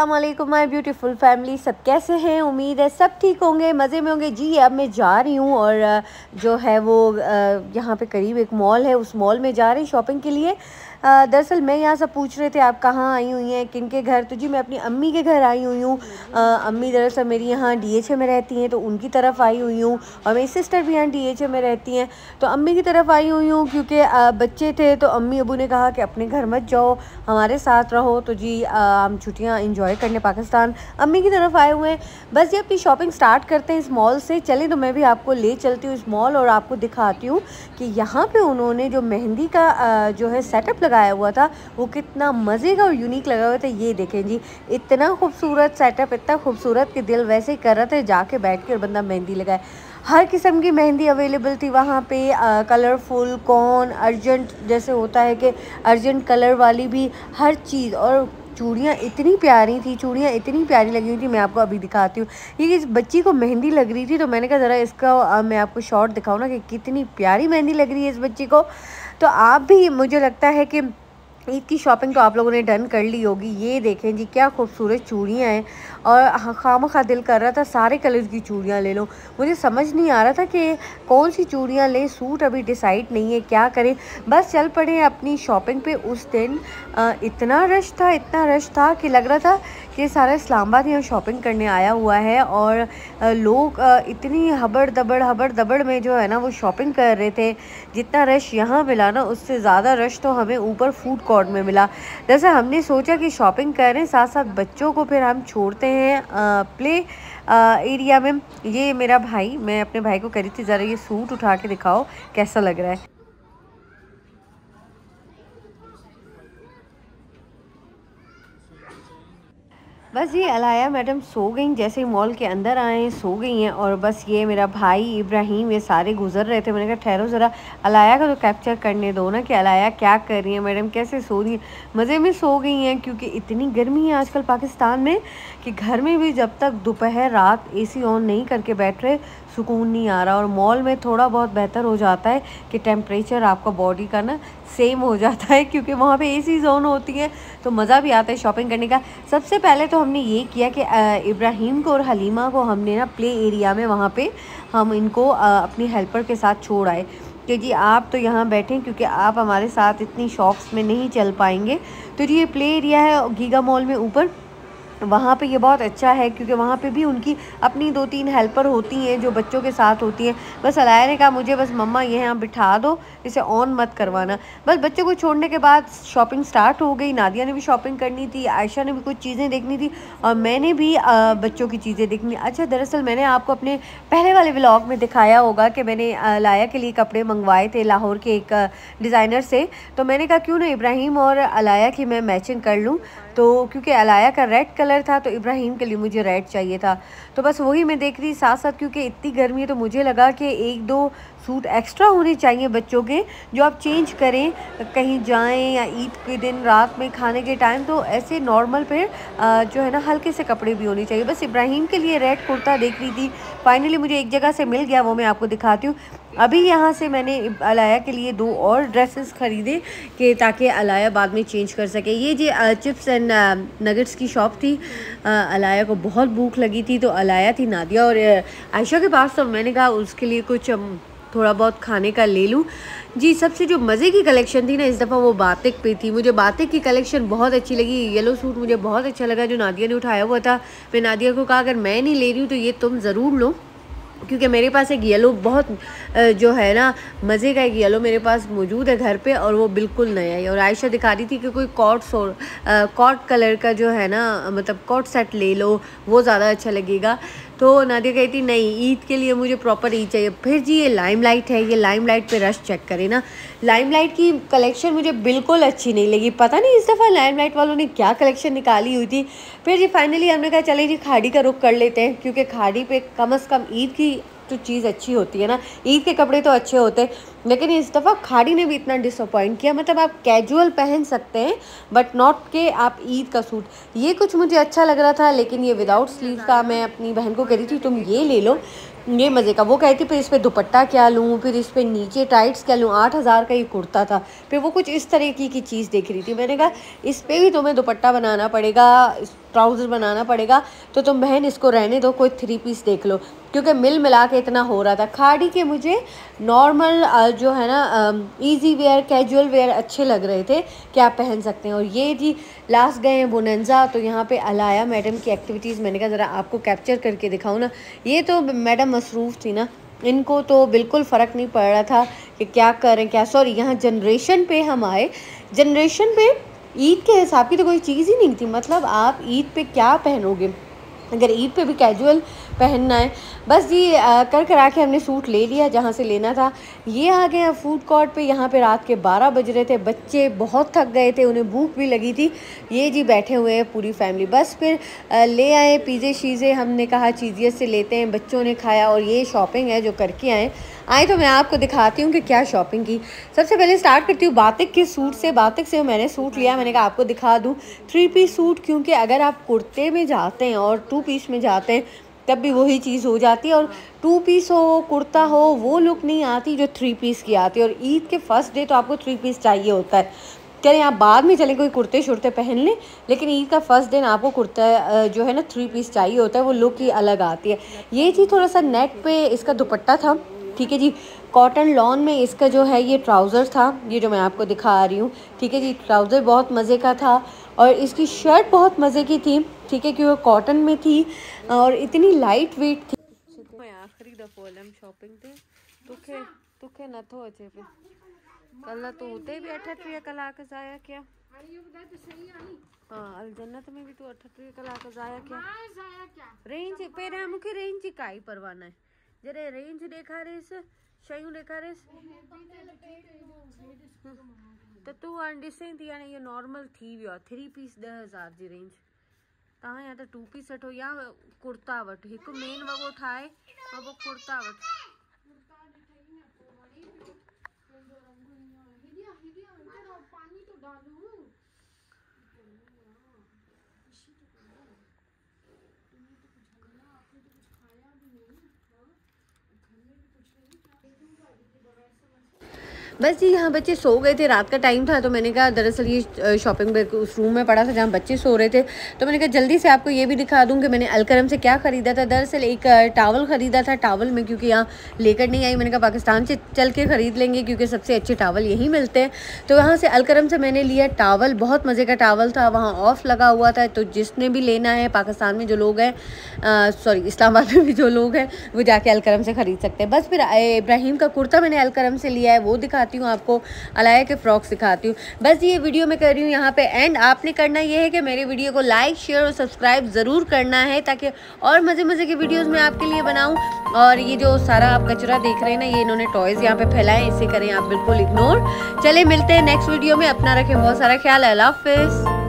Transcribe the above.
अस्सलाम वालेकुम my beautiful family. सब कैसे हैं? उम्मीद है सब ठीक होंगे, मज़े में होंगे। जी अब मैं जा रही हूँ और जो है वो यहाँ पे करीब एक मॉल है, उस मॉल में जा रही शॉपिंग के लिए। दरअसल मैं यहाँ सब पूछ रहे थे आप कहाँ आई हुई हैं, किन के घर। तो जी मैं अपनी अम्मी के घर आई हुई हूँ। अम्मी दरअसल मेरी यहाँ DHA में रहती हैं, तो उनकी तरफ आई हुई हूँ। और मेरी सिस्टर भी यहाँ DHA में रहती हैं, तो अम्मी की तरफ आई हुई हूँ क्योंकि बच्चे थे तो अम्मी अबू ने कहा कि अपने घर मत जाओ, हमारे साथ रहो। तो जी हम छुट्टियाँ इंजॉय करने पाकिस्तान अम्मी की तरफ आए हुए हैं। बस ये अपनी शॉपिंग स्टार्ट करते हैं इस मॉल से। चलें तो मैं भी आपको ले चलती हूँ इस मॉल और आपको दिखाती हूँ कि यहाँ पे उन्होंने जो मेहंदी का जो है सेटअप लगाया हुआ था वो कितना मज़े का और यूनिक लगा हुआ था। ये देखें जी, इतना खूबसूरत सेटअप, इतना खूबसूरत कि दिल वैसे ही कर रहा था जाके बैठ कर बंदा मेहंदी लगाए। हर किस्म की मेहंदी अवेलेबल थी वहाँ पे, कलरफुल, कौन अर्जेंट जैसे होता है कि अर्जेंट कलर वाली भी, हर चीज़। और चूड़ियाँ इतनी प्यारी थी, चूड़ियाँ इतनी प्यारी लगी हुई थी। मैं आपको अभी दिखाती हूँ। ये इस बच्ची को मेहंदी लग रही थी तो मैंने कहा ज़रा इसका मैं आपको शॉर्ट दिखाऊँ ना कि कितनी प्यारी मेहंदी लग रही है इस बच्ची को। तो आप भी, मुझे लगता है कि ईद की शॉपिंग तो आप लोगों ने डन कर ली होगी। ये देखें जी क्या खूबसूरत चूड़ियाँ हैं और खामखा दिल कर रहा था सारे कलर की चूड़ियाँ ले लो। मुझे समझ नहीं आ रहा था कि कौन सी चूड़ियाँ लें, सूट अभी डिसाइड नहीं है क्या करें। बस चल पड़े अपनी शॉपिंग पे। उस दिन इतना रश था कि लग रहा था कि सारा इस्लामाबाद यहाँ शॉपिंग करने आया हुआ है। और लोग इतनी हबड़ दबड़ में जो है ना वो शॉपिंग कर रहे थे। जितना रश यहाँ मिला ना उससे ज़्यादा रश तो हमें ऊपर फूड कोर्ट में मिला। जैसे हमने सोचा कि शॉपिंग करें साथ साथ बच्चों को फिर हम छोड़ते हैं प्ले एरिया में। ये मेरा भाई, मैं अपने भाई को कह रही थी ज़रा ये सूट उठा के दिखाओ कैसा लग रहा है। बस ये अलाया मैडम सो गई, जैसे ही मॉल के अंदर आए सो गई हैं। और बस ये मेरा भाई इब्राहिम, ये सारे गुजर रहे थे। मैंने कहा ठहरो ज़रा अलाया का तो कैप्चर करने दो ना कि अलाया क्या कर रही है, मैडम कैसे सो रही है। मज़े में सो गई हैं क्योंकि इतनी गर्मी है आजकल पाकिस्तान में कि घर में भी जब तक दोपहर रात AC ऑन नहीं करके बैठ रहे सुकून नहीं आ रहा। और मॉल में थोड़ा बहुत बेहतर हो जाता है कि टेम्परेचर आपका बॉडी का ना सेम हो जाता है क्योंकि वहाँ पे AC ऑन होती हैं, तो मज़ा भी आता है शॉपिंग करने का। सबसे पहले तो हमने ये किया कि इब्राहिम को और हलीमा को हमने ना प्ले एरिया में वहाँ पे हम इनको अपनी हेल्पर के साथ छोड़ आए कि जी आप तो यहाँ बैठें क्योंकि आप हमारे साथ इतनी शॉप्स में नहीं चल पाएंगे। तो जी ये प्ले एरिया है गीगा मॉल में ऊपर, वहाँ पे ये बहुत अच्छा है क्योंकि वहाँ पे भी उनकी अपनी 2-3 हेल्पर होती हैं जो बच्चों के साथ होती हैं। बस अलाया ने कहा मुझे बस मम्मा ये यहाँ बिठा दो, इसे ऑन मत करवाना। बस बच्चों को छोड़ने के बाद शॉपिंग स्टार्ट हो गई। नादिया ने भी शॉपिंग करनी थी, आयशा ने भी कुछ चीज़ें देखनी थी और मैंने भी बच्चों की चीज़ें देखनी। अच्छा दरअसल मैंने आपको अपने पहले वाले व्लॉग में दिखाया होगा कि मैंने अलाया के लिए कपड़े मंगवाए थे लाहौर के एक डिज़ाइनर से। तो मैंने कहा क्यों ना इब्राहिम और अलाया की मैं मैचिंग कर लूँ। तो क्योंकि अलाया का रेड कलर था तो इब्राहिम के लिए मुझे रेड चाहिए था। तो बस वही मैं देख रही साथ साथ, क्योंकि इतनी गर्मी है तो मुझे लगा कि 1-2 सूट एक्स्ट्रा होने चाहिए बच्चों के जो आप चेंज करें कहीं जाएं या ईद के दिन रात में खाने के टाइम। तो ऐसे नॉर्मल पे जो है ना हल्के से कपड़े भी होने चाहिए। बस इब्राहिम के लिए रेड कुर्ता देख रही थी, फाइनली मुझे एक जगह से मिल गया, वो मैं आपको दिखाती हूँ। अभी यहाँ से मैंने अलाया के लिए 2 और ड्रेसेस ख़रीदे कि ताकि अलाया बाद में चेंज कर सके। ये जी चिप्स एंड नगेट्स की शॉप थी। अलाया को बहुत भूख लगी थी तो अलाया थी, नादिया और आयशा के पास, तो मैंने कहा उसके लिए कुछ थोड़ा बहुत खाने का ले लूँ। जी सबसे जो मज़े की कलेक्शन थी ना इस दफ़ा वो बातिक पे थी। मुझे बातिक की कलेक्शन बहुत अच्छी लगी। येलो सूट मुझे बहुत अच्छा लगा जो नादिया ने उठाया हुआ था। मैं नादिया को कहा अगर मैं नहीं ले रही हूँ तो ये तुम ज़रूर लो, क्योंकि मेरे पास एक येलो बहुत जो है ना मज़े का एक येलो मेरे पास मौजूद है घर पे और वो बिल्कुल नया है। और आयशा दिखा रही थी कि कोई कॉट कलर का जो है ना मतलब कॉट सेट ले लो वो ज़्यादा अच्छा लगेगा। तो नादिया कहती नहीं ईद के लिए मुझे प्रॉपर ईद चाहिए। फिर जी ये लाइमलाइट है, ये लाइमलाइट पे रश चेक करें ना, लाइमलाइट की कलेक्शन मुझे बिल्कुल अच्छी नहीं लगी। पता नहीं इस दफ़ा लाइमलाइट वालों ने क्या कलेक्शन निकाली हुई थी। फिर जी फाइनली हमने कहा चले जी खाड़ी का रुख कर लेते हैं क्योंकि खाड़ी पे कम से कम ईद की तो चीज़ अच्छी होती है ना, ईद के कपड़े तो अच्छे होते हैं। लेकिन इस दफ़ा खाड़ी ने भी इतना डिसअपॉइंट किया। मतलब आप कैजुअल पहन सकते हैं बट नॉट के आप ईद का सूट। ये कुछ मुझे अच्छा लग रहा था लेकिन ये विदाउट स्लीव का मैं अपनी बहन को कह रही थी तुम ये ले लो, ये मज़े का। वो कहती फिर इस पर दुपट्टा क्या लूँ, फिर इस पर नीचे टाइट्स क्या लूँ। 8,000 का ये कुर्ता था। फिर वो कुछ इस तरह की चीज़ देख रही थी। मैंने कहा इस पर भी तुम्हें दुपट्टा बनाना पड़ेगा, ट्राउज़र बनाना पड़ेगा, तो तुम बहन इसको रहने दो, कोई 3 पीस देख लो, क्योंकि मिल मिला के इतना हो रहा था। खाड़ी के मुझे नॉर्मल जो है ना इजी वेयर, कैजुअल वेयर अच्छे लग रहे थे कि आप पहन सकते हैं। और ये जी लास्ट गए हैं बोनंजा, तो यहाँ पे अलाया मैडम की एक्टिविटीज़ मैंने कहा ज़रा आपको कैप्चर करके दिखाऊँ ना। ये तो मैडम मसरूफ़ थी ना, इनको तो बिल्कुल फ़र्क नहीं पड़ रहा था कि क्या करें क्या। सॉरी, यहाँ जनरेशन पे हम आए, जनरेशन पे ईद के हिसाब की तो कोई चीज़ ही नहीं थी। मतलब आप ईद पे क्या पहनोगे, अगर ईद पे भी कैजुअल पहनना है। बस जी कर करा के हमने सूट ले लिया जहाँ से लेना था। ये आ गए हैं फूड कोर्ट पे। यहाँ पे रात के 12 बज रहे थे, बच्चे बहुत थक गए थे, उन्हें भूख भी लगी थी। ये जी बैठे हुए हैं पूरी फैमिली। बस फिर ले आए पिज़्ज़े शीज़े, हमने कहा चीज़ियत से लेते हैं, बच्चों ने खाया। और ये शॉपिंग है जो करके आए तो मैं आपको दिखाती हूँ कि क्या शॉपिंग की। सबसे पहले स्टार्ट करती हूँ बातिक के सूट से। बातिक से मैंने सूट लिया, मैंने कहा आपको दिखा दूँ 3 पीस सूट, क्योंकि अगर आप कुर्ते में जाते हैं और 2 पीस में जाते हैं तब भी वही चीज़ हो जाती है। और 2 पीस हो, कुर्ता हो, वो लुक नहीं आती जो 3 पीस की आती है। और ईद के फर्स्ट डे तो आपको 3 पीस चाहिए होता है। चलें आप बाद में चलें कोई कुर्ते शुर्ते पहन लें, लेकिन ईद का फर्स्ट दिन आपको कुर्ता जो है ना 3 पीस चाहिए होता है, वो लुक ही अलग आती है। ये जी थोड़ा सा नेट पे इसका दुपट्टा था, ठीक है जी। कॉटन लॉन में इसका जो है ये ट्राउज़र था, ये जो मैं आपको दिखा रही हूँ, ठीक है जी। ट्राउज़र बहुत मज़े का था और इसकी शर्ट बहुत मज़े की थी, ठीक है, क्योंकि कॉटन में थी और इतनी लाइट वेट थी। आखिरी दफ़ो शॉपिंग थे तुखे न थो अचे पे कल तो उते भी 38 कलाक ज़ाया क्या। हाँ, अल जन्नत में भी तू 38 कलाक ज़ाया क्या। रेंज पहिरियां मूंखे रेंज जी काई परवाह न आहे, जॾहिं रेंज ॾेखारेसि, शयूं ॾेखारेसि त तूं हाणे ॾिसें थी। हाणे इहो नॉर्मल थी वियो आहे 3 पीस 10,000 जी रेंज। तव्हां या त 2 पीस वठो या कुर्ता वठो, हिकु मेन वॻो ठाहे ऐं पोइ कुर्ता वठो। बस जी यहाँ बच्चे सो गए थे, रात का टाइम था, तो मैंने कहा दरअसल ये शॉपिंग बैग उस रूम में पड़ा था जहाँ बच्चे सो रहे थे, तो मैंने कहा जल्दी से आपको ये भी दिखा दूँ कि मैंने अलकरम से क्या ख़रीदा था। दरअसल एक टावल ख़रीदा था, टावल में क्योंकि यहाँ लेकर नहीं आई, मैंने कहा पाकिस्तान से चल के ख़रीद लेंगे क्योंकि सबसे अच्छे टावल यहीं मिलते हैं। तो वहाँ से अलकरम से मैंने लिया टावल, बहुत मज़े का टावल था, वहाँ ऑफ़ लगा हुआ था। तो जिसने भी लेना है पाकिस्तान में जो लोग हैं, सॉरी इस्लामाबाद में भी जो लोग हैं, वो जाके अलकरम से ख़रीद सकते हैं। बस फिर इब्राहिम का कुर्ता मैंने अलकरम से लिया है, वो दिखाती हूँ आपको, अलाया के फ्रॉक सिखाती हूँ। बस ये वीडियो मैं कर रही हूँ यहाँ पे एंड। आपने करना ये है कि मेरे वीडियो को लाइक, शेयर और सब्सक्राइब ज़रूर करना है, ताकि और मज़े मज़े की वीडियोस मैं आपके लिए बनाऊँ। और ये जो सारा आप कचरा देख रहे हैं ना, ये इन्होंने टॉयज़ यहाँ पे फैलाए, इसे करें आप बिल्कुल इग्नोर। चले मिलते हैं नेक्स्ट वीडियो में, अपना रखें बहुत सारा ख्याल, अल्लाह हाफ़िज़।